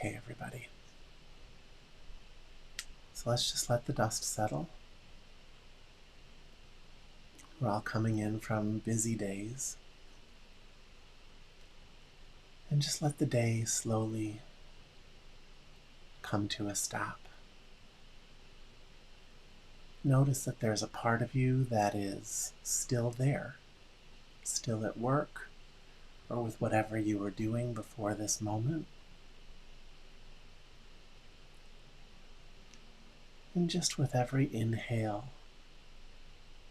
Okay, everybody. So let's just let the dust settle. We're all coming in from busy days. And just let the day slowly come to a stop. Notice that there's a part of you that is still there, still at work, or with whatever you were doing before this moment. And just with every inhale,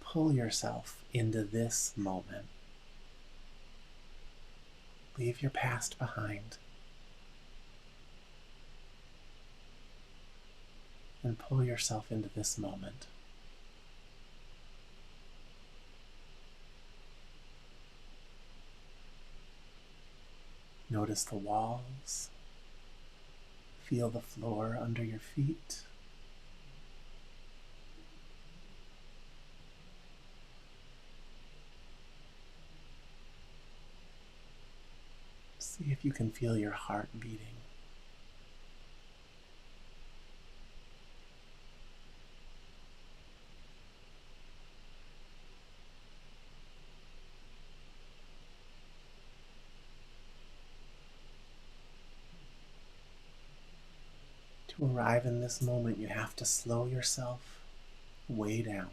pull yourself into this moment. Leave your past behind. And pull yourself into this moment. Notice the walls. Feel the floor under your feet. See if you can feel your heart beating. To arrive in this moment, you have to slow yourself way down.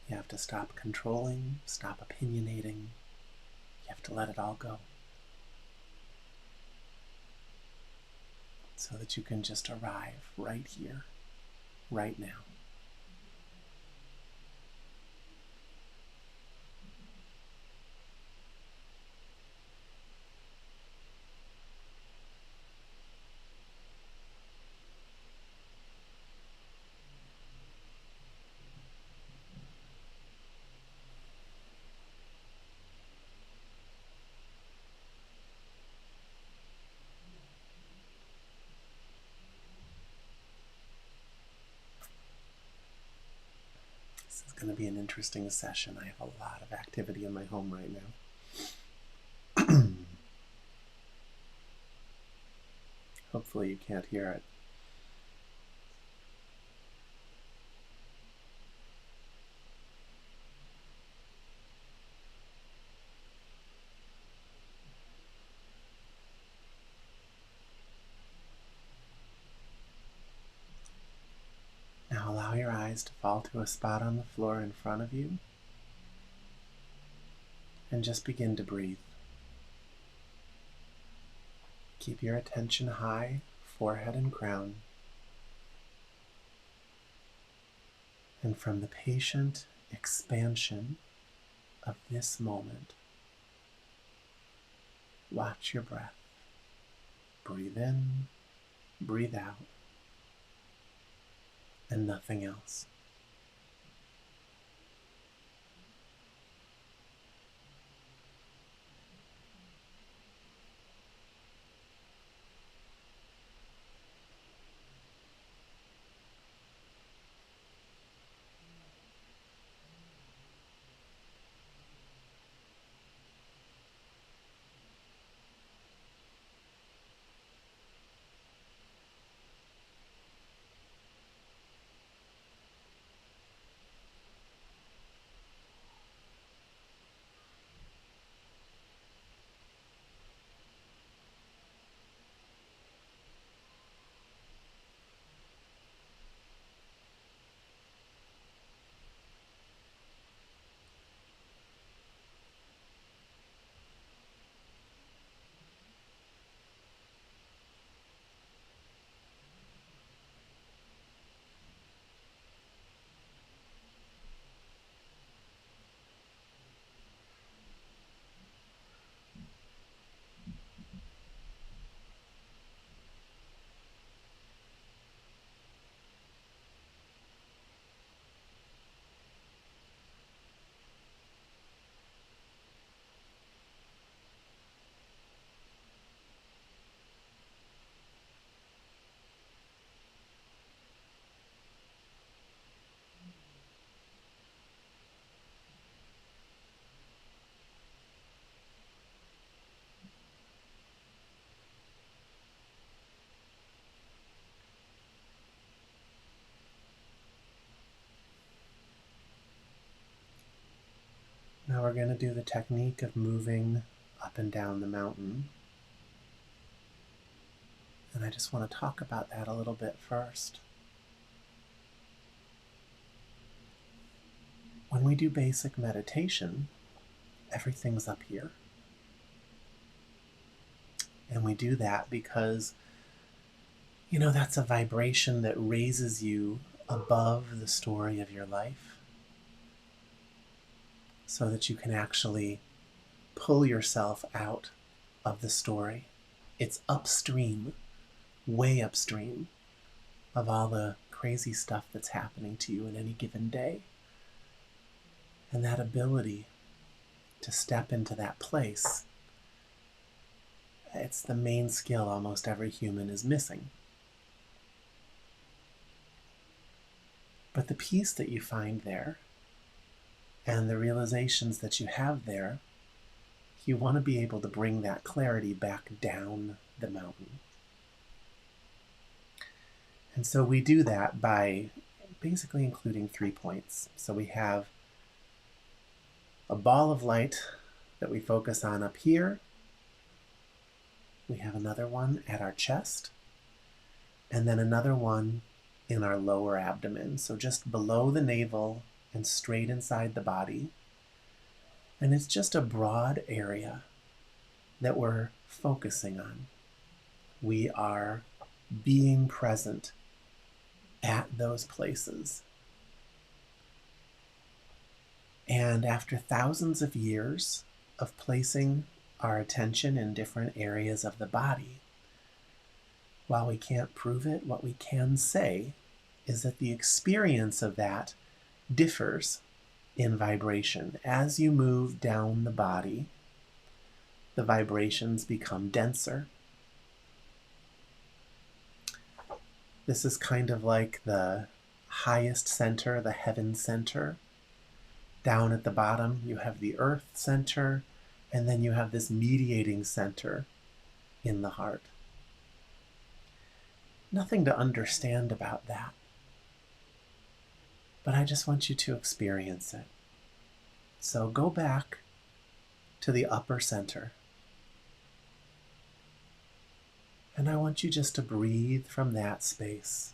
You have to stop controlling, stop opinionating. You have to let it all go. So that you can just arrive right here, right now. This is going to be an interesting session. I have a lot of activity in my home right now. Hopefully you can't hear it. Now allow your eyes to fall to a spot on the floor in front of you and just begin to breathe. Keep your attention high, forehead and crown. And from the patient expansion of this moment, watch your breath. Breathe in, breathe out, and nothing else. going to do the technique of moving up and down the mountain. And I just want to talk about that a little bit first. When we do basic meditation, everything's up here. And we do that because, that's a vibration that raises you above the story of your life so that you can actually pull yourself out of the story. It's upstream, way upstream of all the crazy stuff that's happening to you in any given day. And that ability to step into that place, it's the main skill almost every human is missing. But the peace that you find there and the realizations that you have there, you want to be able to bring that clarity back down the mountain. And so we do that by basically including 3 points. So we have a ball of light that we focus on up here. We have another one at our chest, and then another one in our lower abdomen, so just below the navel and straight inside the body. And it's just a broad area that we're focusing on. We are being present at those places. And after thousands of years of placing our attention in different areas of the body, while we can't prove it, what we can say is that the experience of that differs in vibration. As you move down the body, the vibrations become denser. This is kind of like the highest center, the heaven center. Down at the bottom, you have the earth center, and then you have this mediating center in the heart. Nothing to understand about that. But I just want you to experience it. So go back to the upper center. And I want you just to breathe from that space.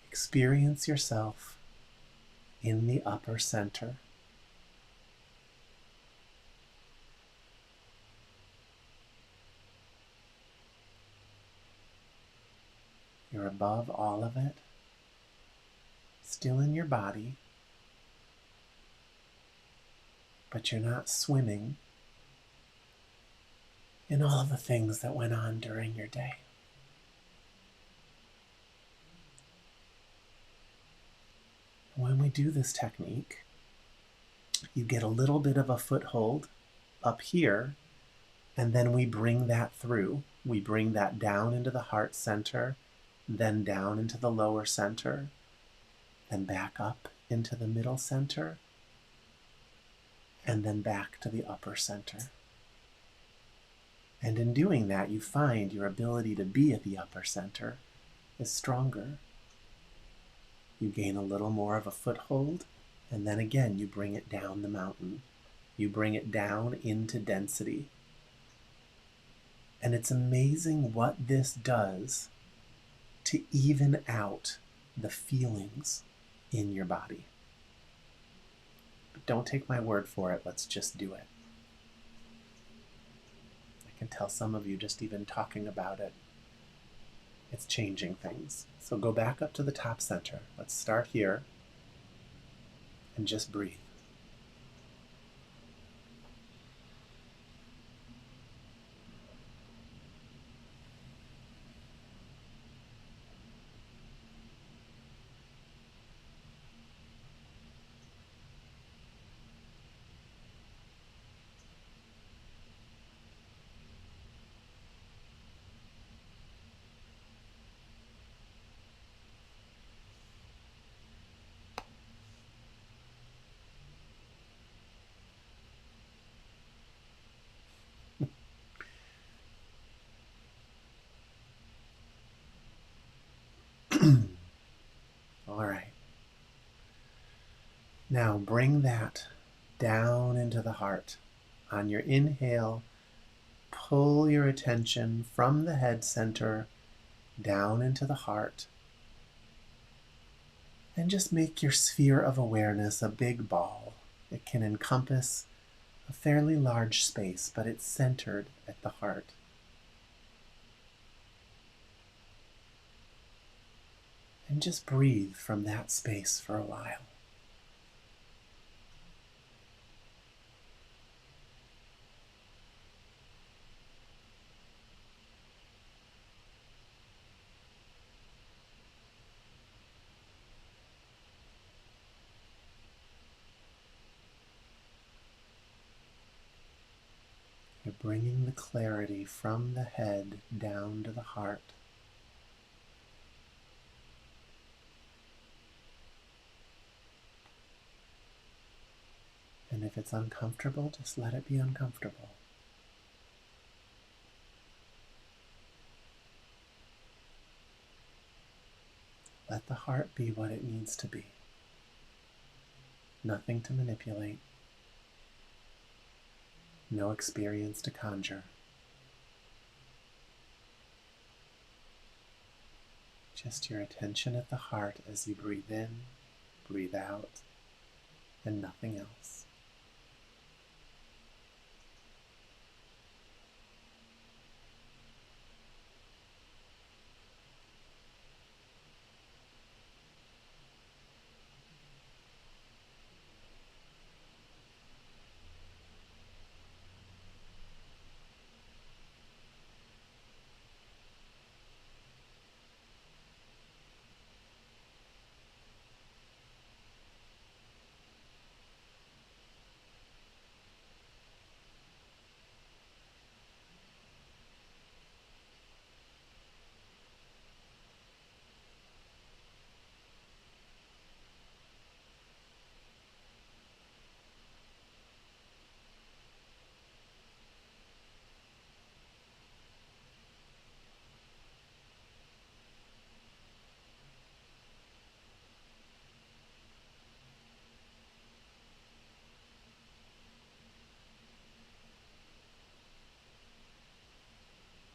Experience yourself in the upper center. You're above all of it, still in your body, but you're not swimming in all of the things that went on during your day. When we do this technique, you get a little bit of a foothold up here, and then we bring that through. We bring that down into the heart center, then down into the lower center, then back up into the middle center, and then back to the upper center. And in doing that, you find your ability to be at the upper center is stronger. You gain a little more of a foothold, and then again, you bring it down the mountain. You bring it down into density. And it's amazing what this does to even out the feelings in your body. But don't take my word for it, let's just do it. I can tell some of you just even talking about it, it's changing things. So go back up to the top center. Let's start here and just breathe. Now bring that down into the heart. On your inhale, pull your attention from the head center down into the heart. And just make your sphere of awareness a big ball. It can encompass a fairly large space, but it's centered at the heart. And just breathe from that space for a while. You're bringing the clarity from the head down to the heart. And if it's uncomfortable, just let it be uncomfortable. Let the heart be what it needs to be. Nothing to manipulate. No experience to conjure. Just your attention at the heart as you breathe in, breathe out, and nothing else.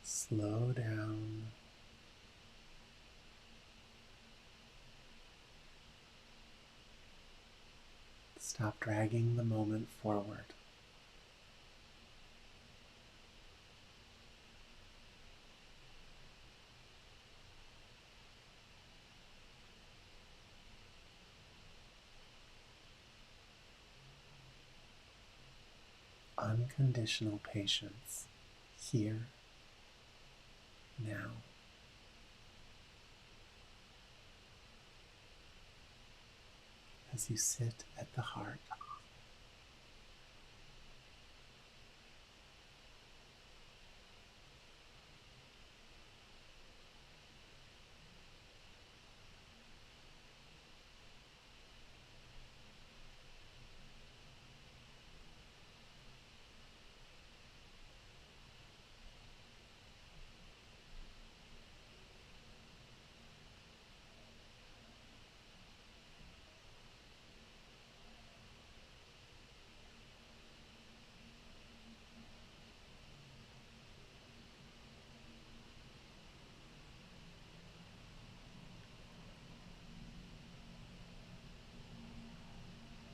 Slow down. Stop dragging the moment forward. Unconditional patience, here, now. As you sit at the heart.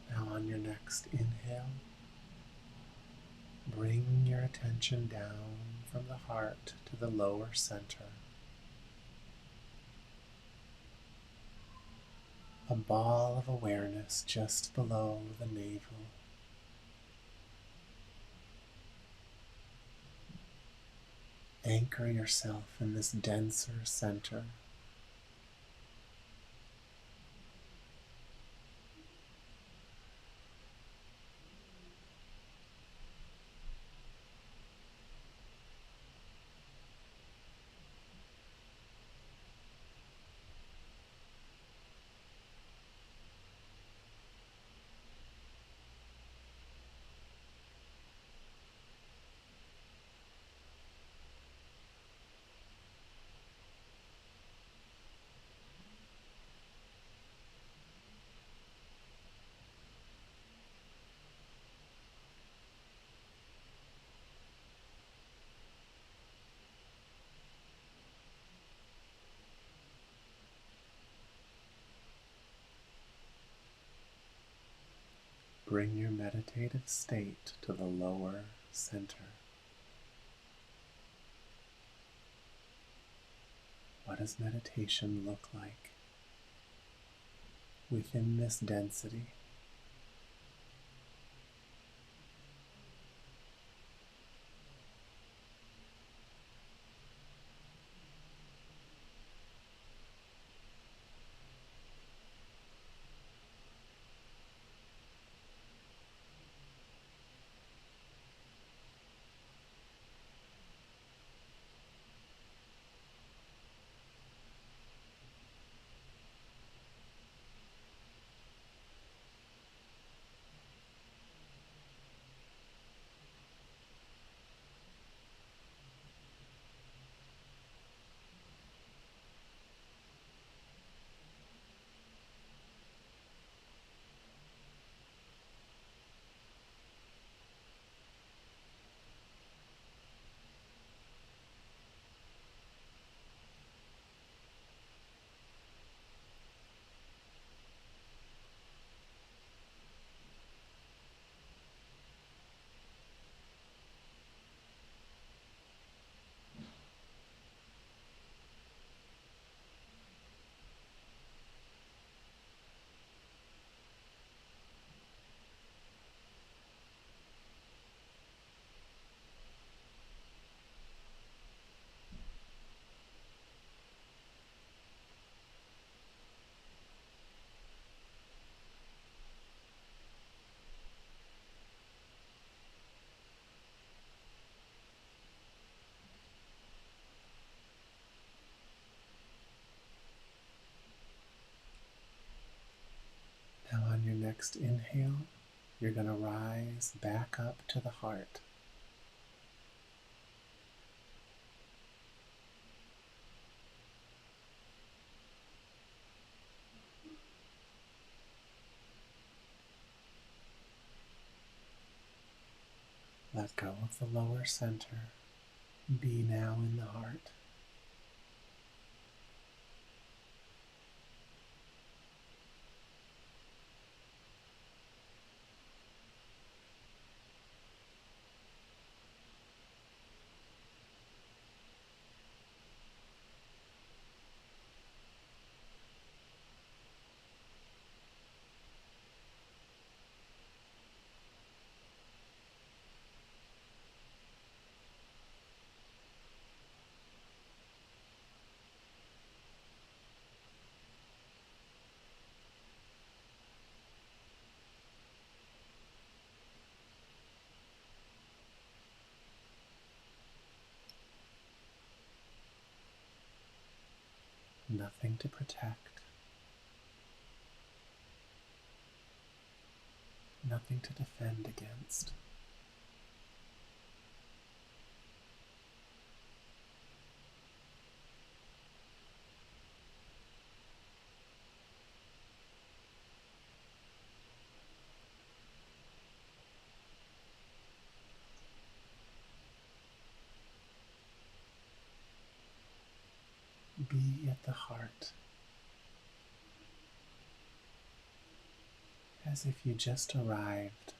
Now on your next inhale, bring your attention down from the heart to the lower center. A ball of awareness just below the navel. Anchor yourself in this denser center. Bring your meditative state to the lower center. What does meditation look like within this density? Now on your next inhale, you're going to rise back up to the heart. Let go of the lower center. Be now in the heart. Nothing to protect, nothing to defend against. Be at the heart, as if you just arrived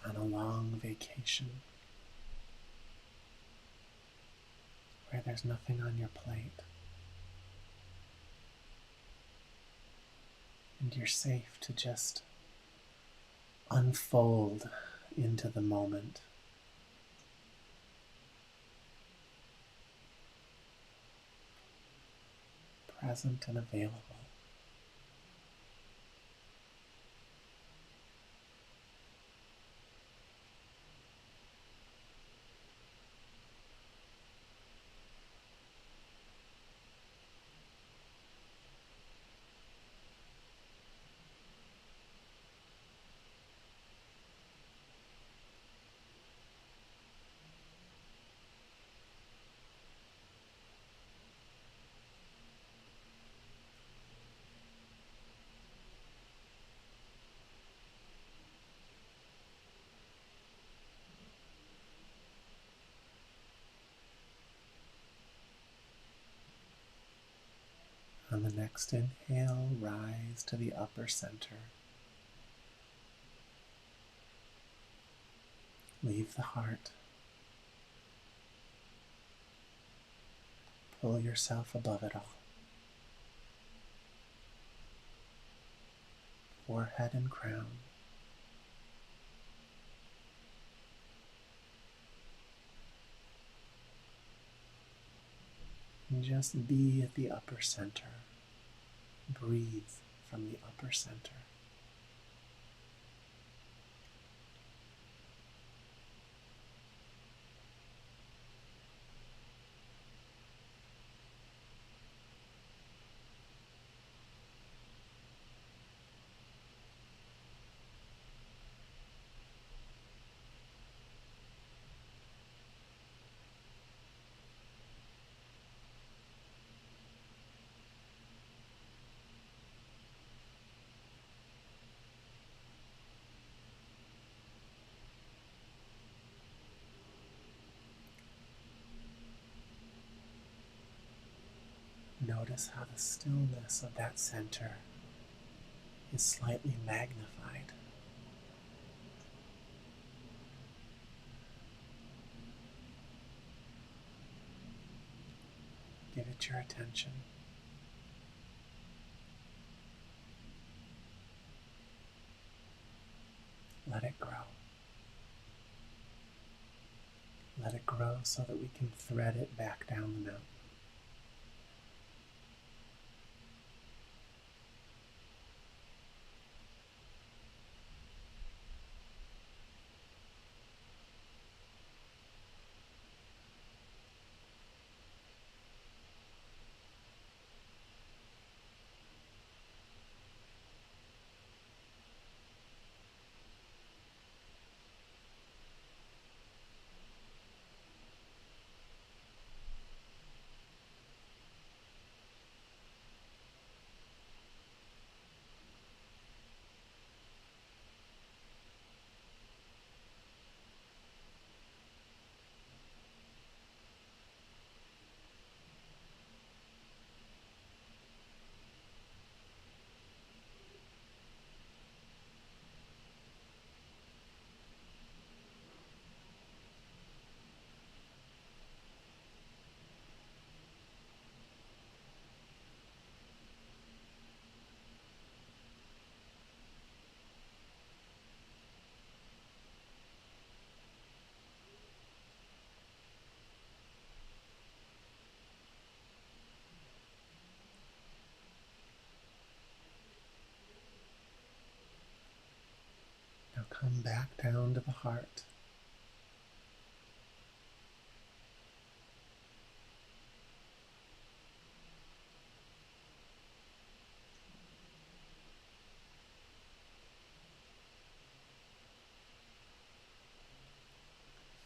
on a long vacation where there's nothing on your plate and you're safe to just unfold into the moment. Present and available. the next inhale, rise to the upper center. Leave the heart. Pull yourself above it all. Forehead and crown. And just be at the upper center. Breathe from the upper center. Notice how the stillness of that center is slightly magnified. Give it your attention. Let it grow. Let it grow so that we can thread it back down the mountain. Now come back down to the heart.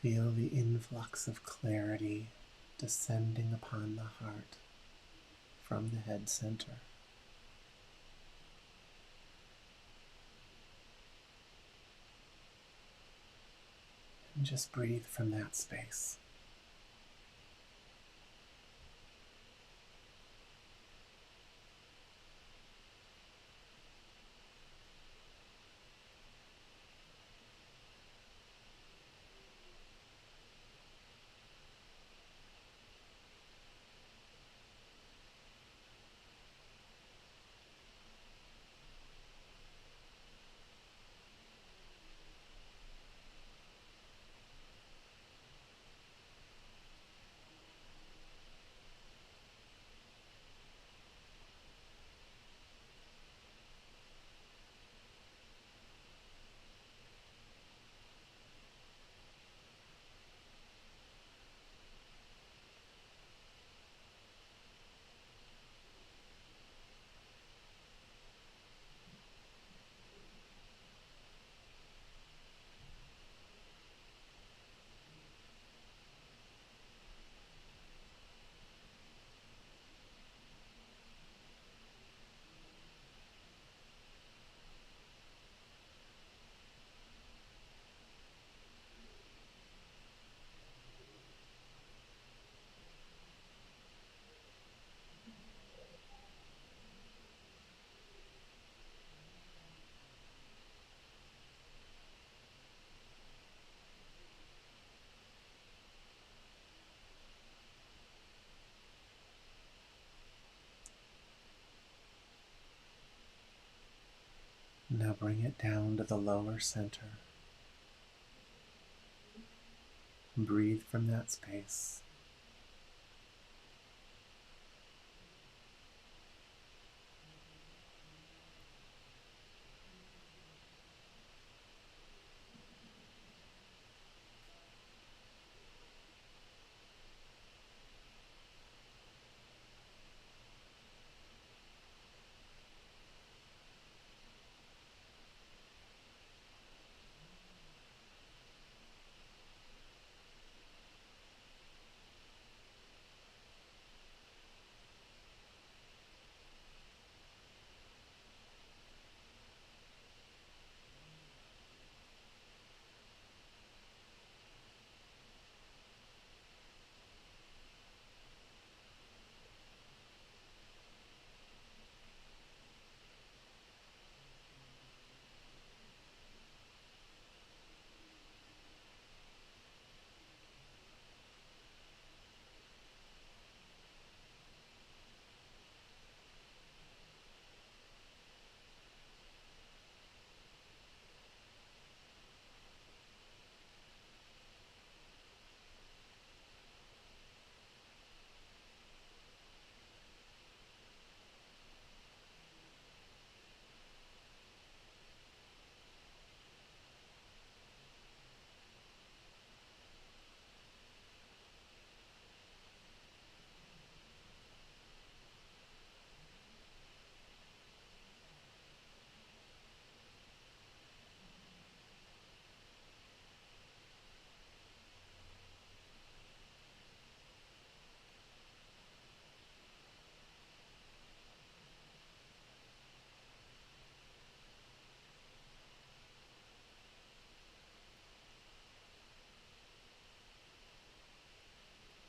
Feel the influx of clarity descending upon the heart from the head center. And just breathe from that space. Now bring it down to the lower center. Breathe from that space.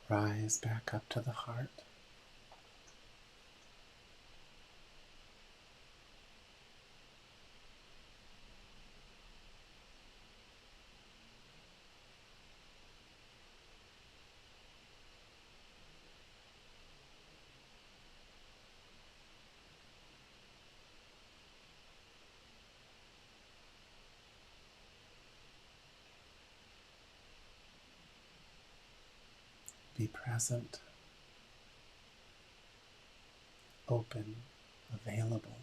Rise back up to the heart. Be present, open, available.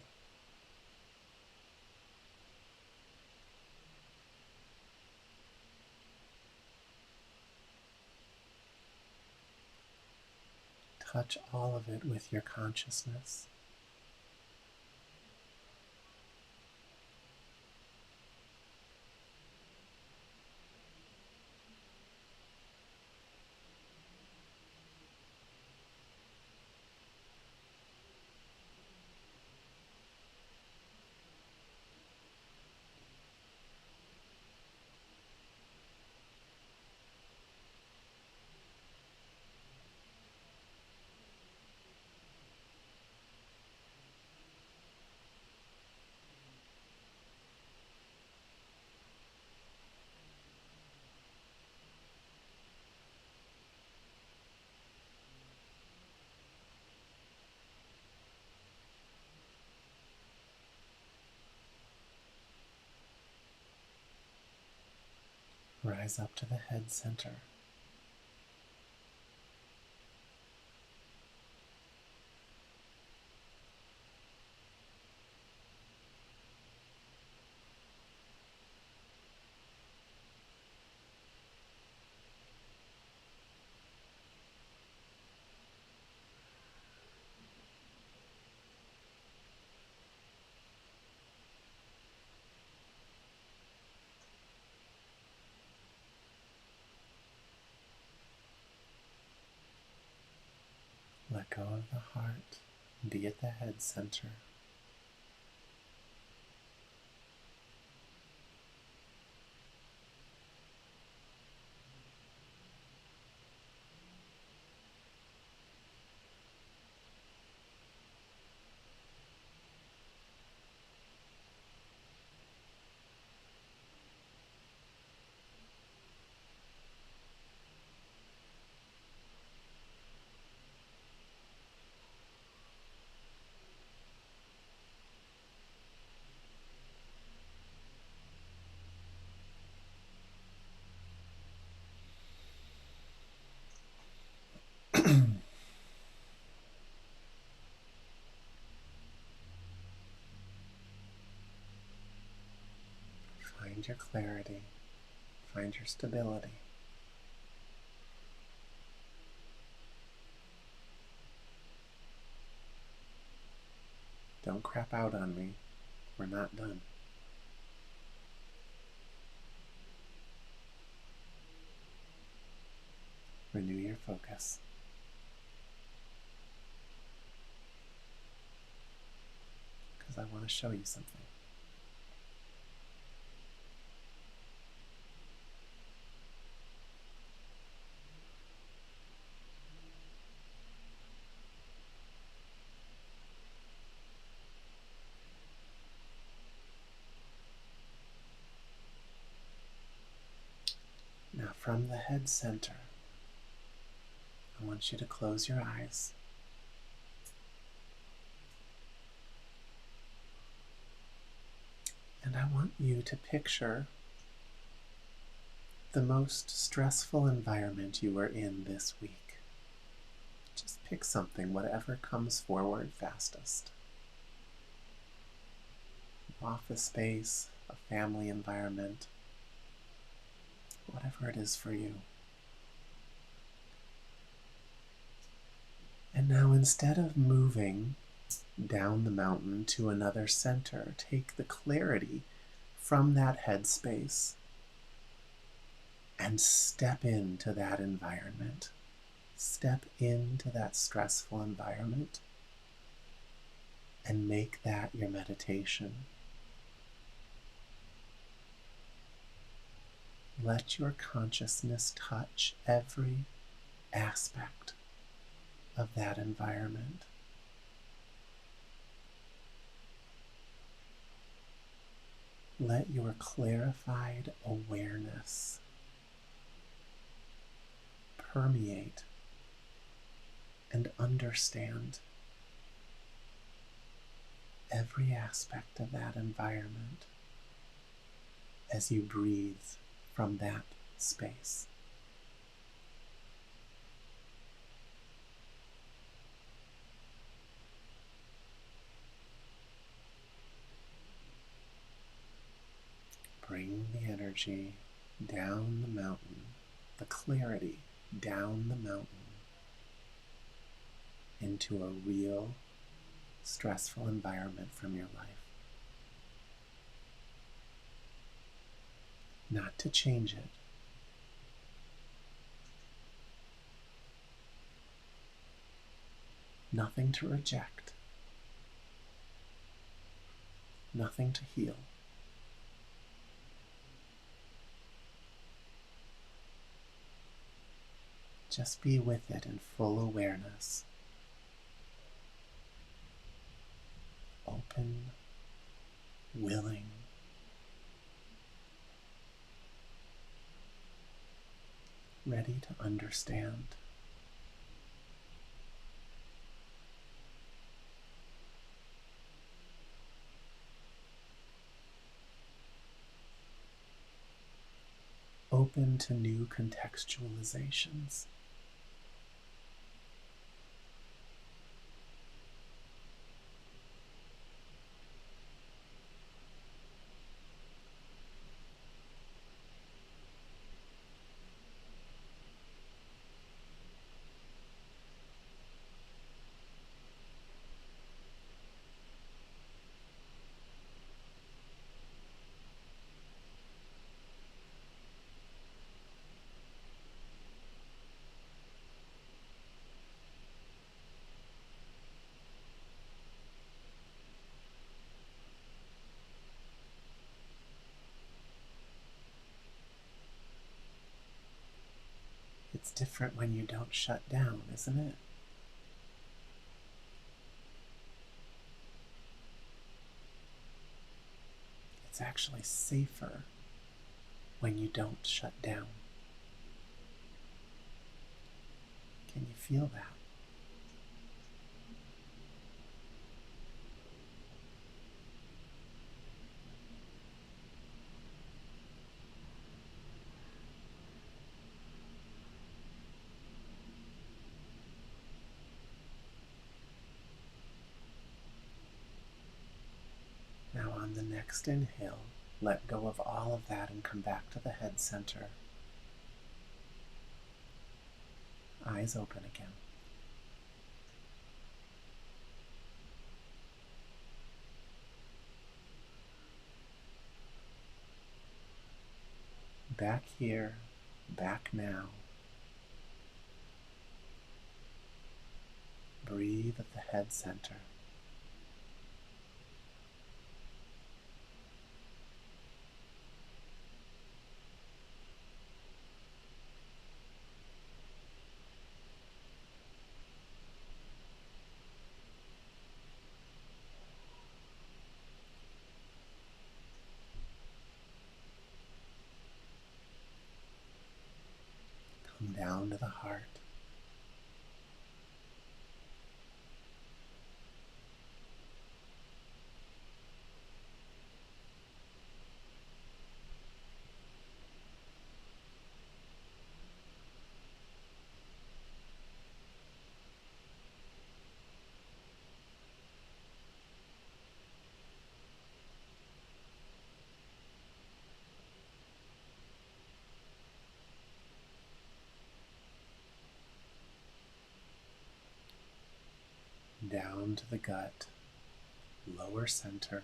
Touch all of it with your consciousness. Rise up to the head center. Let go of the heart. Be at the head center. Find your clarity. Find your stability. Don't crap out on me. We're not done. Renew your focus. Because I want to show you something. Now from the head center, I want you to close your eyes. And I want you to picture the most stressful environment you were in this week. Just pick something, whatever comes forward fastest. Office space, a family environment, whatever it is for you. And now instead of moving down the mountain to another center, take the clarity from that headspace and step into that environment. Step into that stressful environment and make that your meditation. Let your consciousness touch every aspect of that environment. Let your clarified awareness permeate and understand every aspect of that environment as you breathe from that space. Bring the energy down the mountain, the clarity down the mountain into a real, stressful environment from your life. Not to change it, nothing to reject, nothing to heal. Just be with it in full awareness. Open, willing, ready to understand. Open to new contextualizations. It's different when you don't shut down, isn't it? It's actually safer when you don't shut down. Can you feel that? Now on the next inhale, let go of all of that and come back to the head center. Eyes open again. Back here, back now. Breathe at the head center. Come down to the heart. Down to the gut, lower center.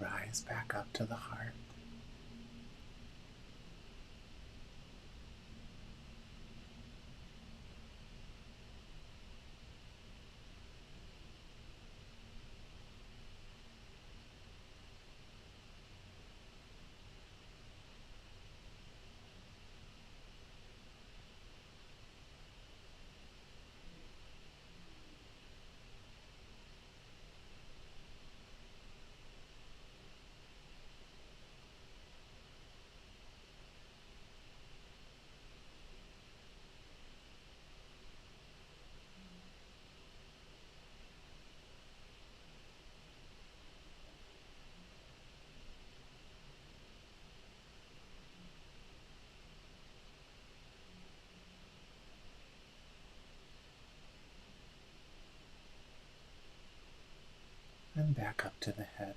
Rise back up to the heart. And back up to the head.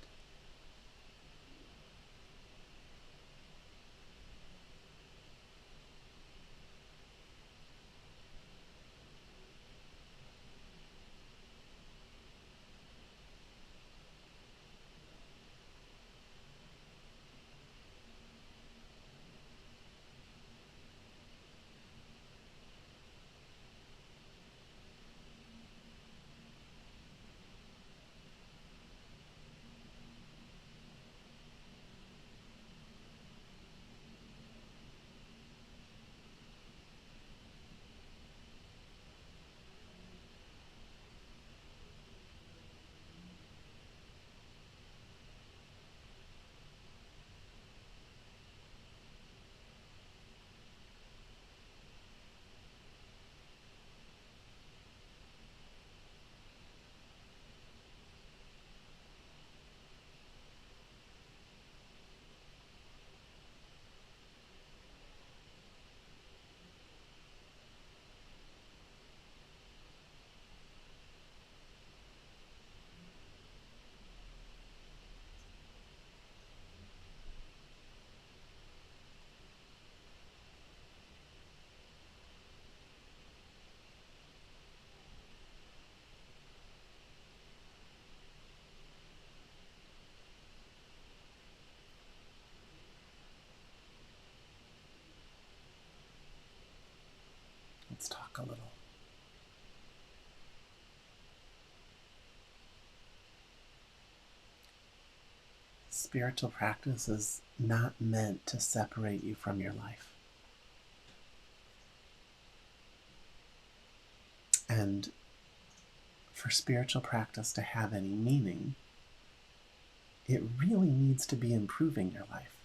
Let's talk a little. Spiritual practice is not meant to separate you from your life. And for spiritual practice to have any meaning, it really needs to be improving your life.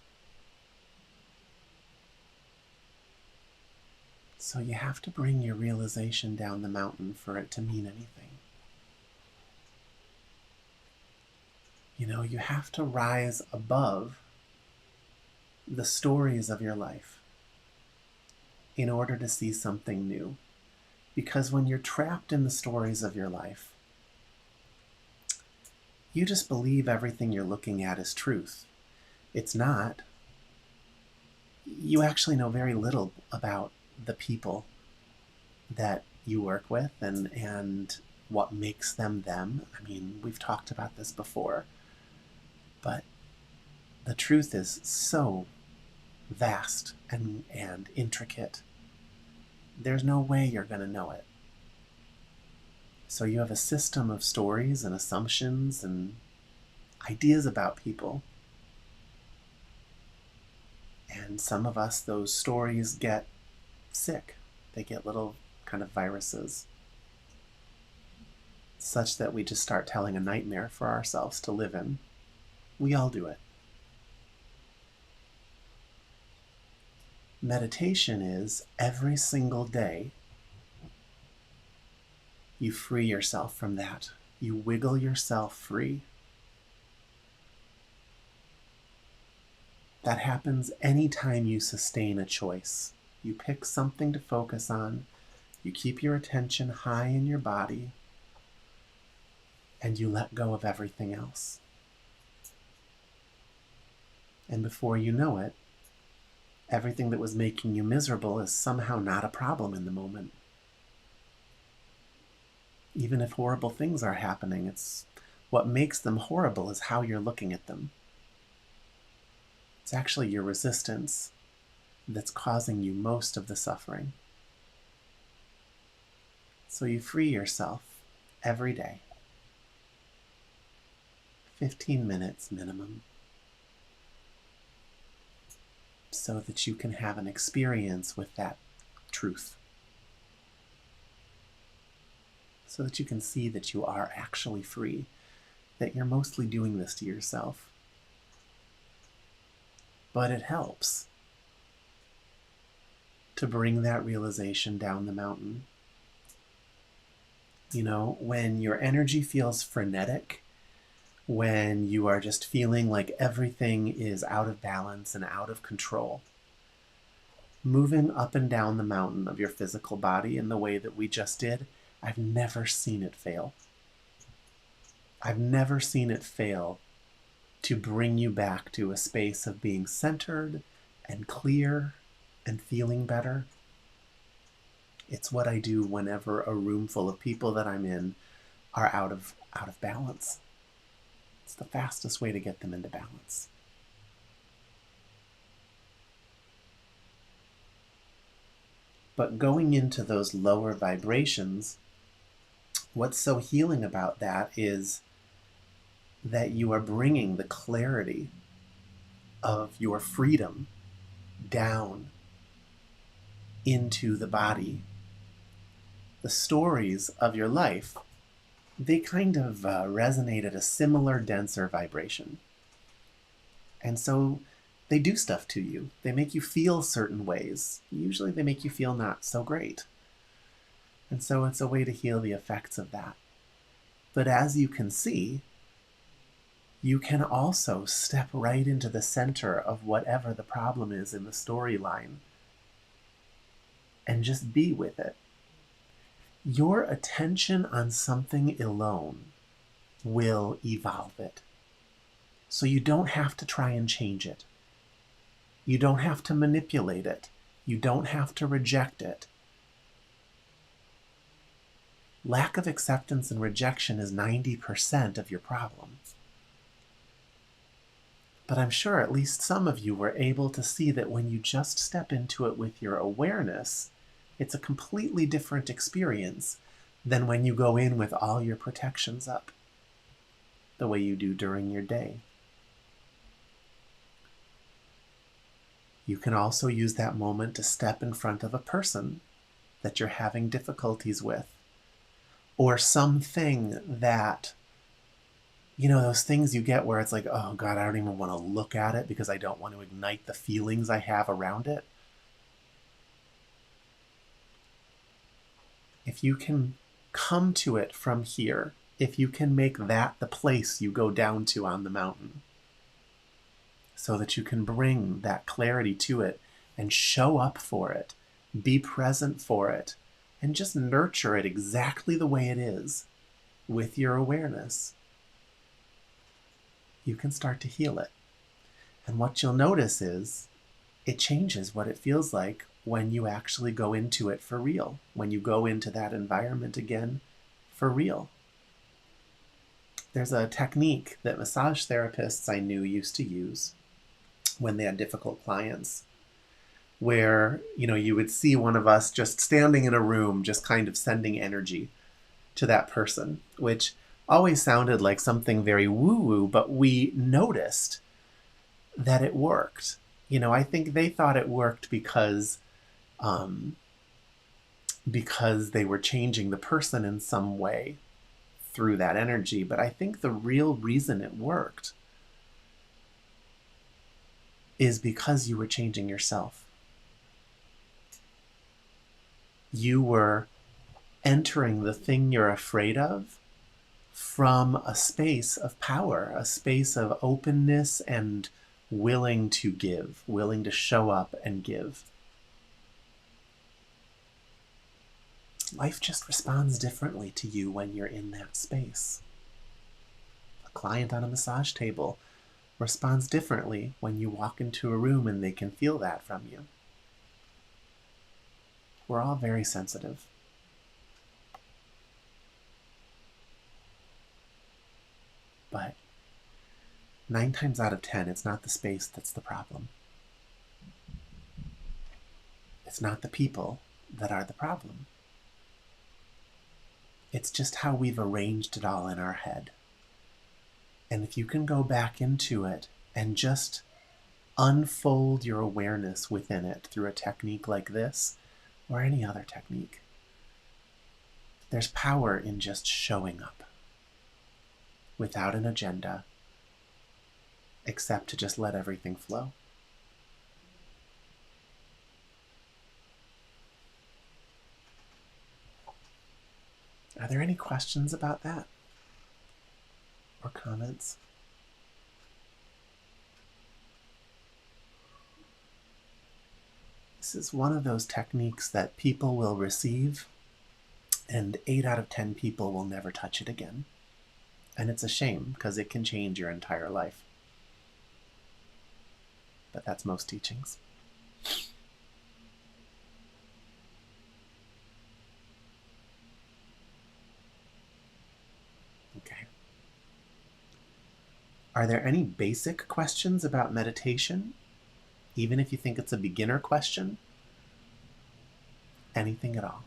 So you have to bring your realization down the mountain for it to mean anything. You know, you have to rise above the stories of your life in order to see something new. Because when you're trapped in the stories of your life, you just believe everything you're looking at is truth. It's not. You actually know very little about the people that you work with and what makes them them. I mean, we've talked about this before, but the truth is so vast and intricate. There's no way you're going to know it. So you have a system of stories and assumptions and ideas about people. And some of us, those stories get sick. They get little kind of viruses, such that we just start telling a nightmare for ourselves to live in. We all do it. Meditation is every single day you free yourself from that. You wiggle yourself free. That happens anytime you sustain a choice. You pick something to focus on, you keep your attention high in your body, and you let go of everything else. And before you know it, everything that was making you miserable is somehow not a problem in the moment. Even if horrible things are happening, it's what makes them horrible is how you're looking at them. It's actually your resistance that's causing you most of the suffering. So you free yourself every day. 15 minutes minimum. So that you can have an experience with that truth. So that you can see that you are actually free, that you're mostly doing this to yourself. But it helps to bring that realization down the mountain. You know, when your energy feels frenetic, when you are just feeling like everything is out of balance and out of control, moving up and down the mountain of your physical body in the way that we just did, I've never seen it fail. I've never seen it fail to bring you back to a space of being centered and clear and feeling better. It's what I do whenever a room full of people that I'm in are out of balance. It's the fastest way to get them into balance. But going into those lower vibrations, what's so healing about that is that you are bringing the clarity of your freedom down into the body. The stories of your life, they kind of resonate at a similar, denser vibration. And so they do stuff to you. They make you feel certain ways. Usually they make you feel not so great. And so it's a way to heal the effects of that. But as you can see, you can also step right into the center of whatever the problem is in the storyline and just be with it. Your attention on something alone will evolve it. So you don't have to try and change it. You don't have to manipulate it. You don't have to reject it. Lack of acceptance and rejection is 90% of your problem. But I'm sure at least some of you were able to see that when you just step into it with your awareness, it's a completely different experience than when you go in with all your protections up, the way you do during your day. You can also use that moment to step in front of a person that you're having difficulties with, or something that, those things you get where it's like, oh God, I don't even want to look at it because I don't want to ignite the feelings I have around it. If you can come to it from here, if you can make that the place you go down to on the mountain, so that you can bring that clarity to it and show up for it, be present for it, and just nurture it exactly the way it is with your awareness, you can start to heal it. And what you'll notice is it changes what it feels like when you actually go into it for real, when you go into that environment again for real. There's a technique that massage therapists I knew used to use when they had difficult clients, where you would see one of us just standing in a room, just kind of sending energy to that person, which always sounded like something very woo-woo, but we noticed that it worked. I think they thought it worked because they were changing the person in some way through that energy. But I think the real reason it worked is because you were changing yourself. You were entering the thing you're afraid of from a space of power, a space of openness and willing to give, willing to show up and give. Life just responds differently to you when you're in that space. A client on a massage table responds differently when you walk into a room and they can feel that from you. We're all very sensitive. But 9 times out of 10, it's not the space that's the problem. It's not the people that are the problem. It's just how we've arranged it all in our head. And if you can go back into it and just unfold your awareness within it through a technique like this or any other technique, there's power in just showing up without an agenda, except to just let everything flow. Are there any questions about that? Or comments? This is one of those techniques that people will receive, and 8 out of 10 people will never touch it again. And it's a shame, because it can change your entire life. But that's most teachings. Okay. Are there any basic questions about meditation? Even if you think it's a beginner question? Anything at all?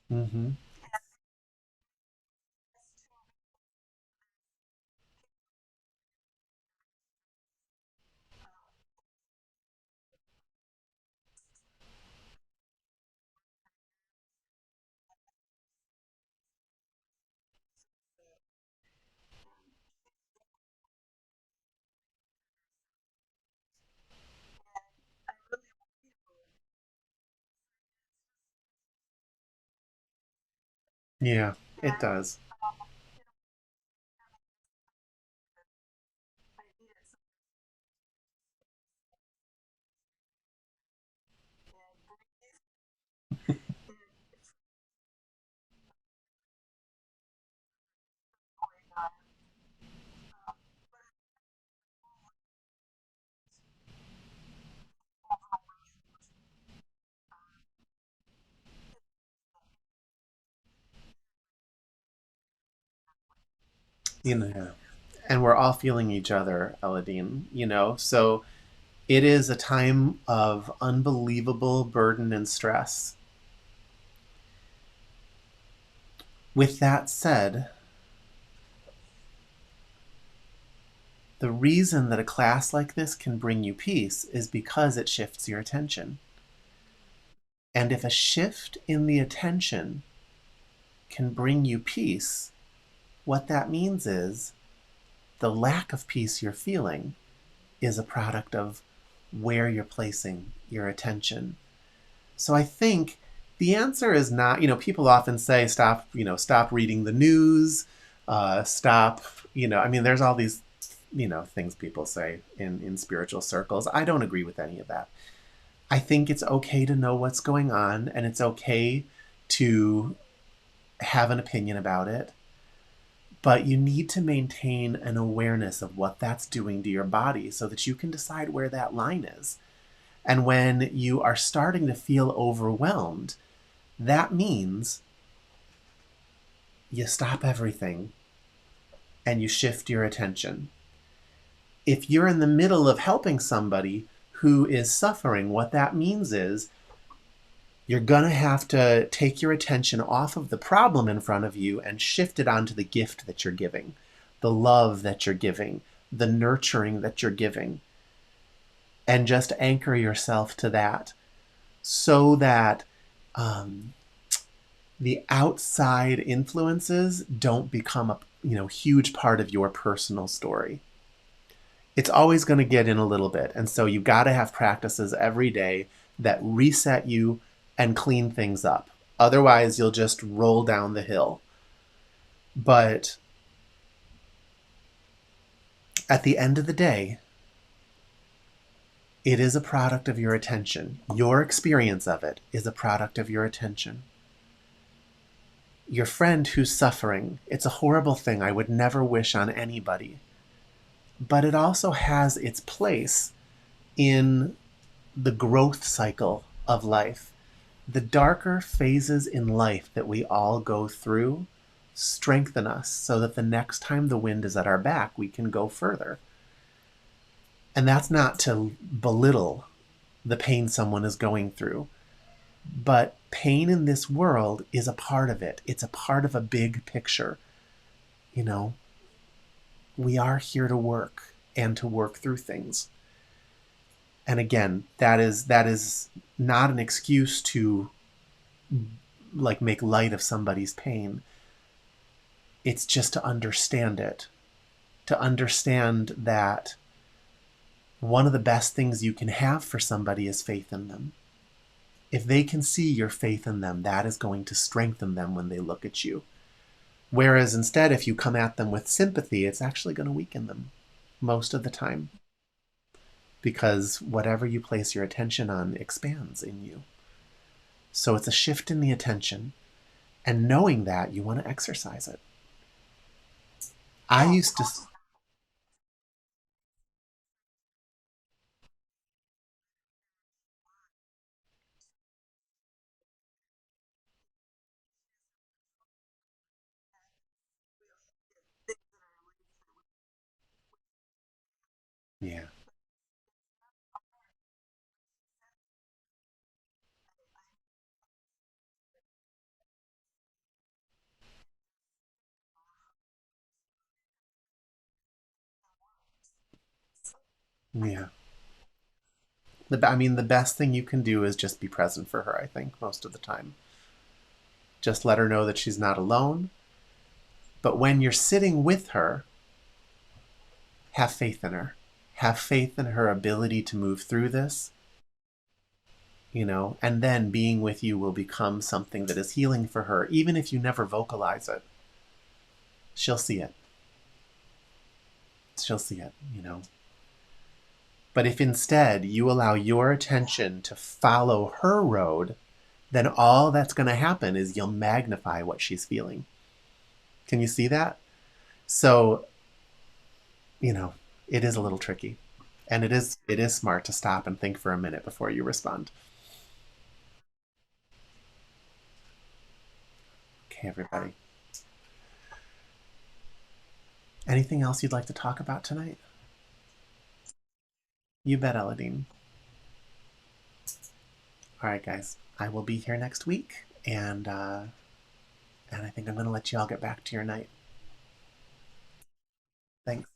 Mm-hmm. Yeah, it does. You know, and we're all feeling each other, Eladine, so it is a time of unbelievable burden and stress. With that said, the reason that a class like this can bring you peace is because it shifts your attention. And if a shift in the attention can bring you peace, what that means is the lack of peace you're feeling is a product of where you're placing your attention. So I think the answer is not, people often say, stop reading the news, stop, there's all these, things people say in spiritual circles. I don't agree with any of that. I think it's okay to know what's going on, and it's okay to have an opinion about it. But you need to maintain an awareness of what that's doing to your body so that you can decide where that line is. And when you are starting to feel overwhelmed, that means you stop everything and you shift your attention. If you're in the middle of helping somebody who is suffering, what that means is you're going to have to take your attention off of the problem in front of you and shift it onto the gift that you're giving, the love that you're giving, the nurturing that you're giving, and just anchor yourself to that so that the outside influences don't become a huge part of your personal story. It's always going to get in a little bit, and so you've got to have practices every day that reset you and clean things up. Otherwise, you'll just roll down the hill. But at the end of the day, it is a product of your attention. Your experience of it is a product of your attention. Your friend who's suffering, it's a horrible thing I would never wish on anybody. But it also has its place in the growth cycle of life. The darker phases in life that we all go through strengthen us so that the next time the wind is at our back, we can go further. And that's not to belittle the pain someone is going through. But pain in this world is a part of it. It's a part of a big picture. We are here to work and to work through things. And again, that is not an excuse to make light of somebody's pain. It's just to understand it. To understand that one of the best things you can have for somebody is faith in them. If they can see your faith in them, that is going to strengthen them when they look at you. Whereas instead, if you come at them with sympathy, it's actually going to weaken them most of the time. Because whatever you place your attention on expands in you. So it's a shift in the attention. And knowing that, you want to exercise it. I used to... Yeah. Yeah. The best thing you can do is just be present for her, I think, most of the time. Just let her know that she's not alone. But when you're sitting with her, have faith in her. Have faith in her ability to move through this, and then being with you will become something that is healing for her, even if you never vocalize it. She'll see it. She'll see it. But if instead you allow your attention to follow her road, then all that's going to happen is you'll magnify what she's feeling. Can you see that? So, it is a little tricky. And it is smart to stop and think for a minute before you respond. Okay, everybody. Anything else you'd like to talk about tonight? You bet, Eladine. All right, guys. I will be here next week, and I think I'm going to let you all get back to your night. Thanks.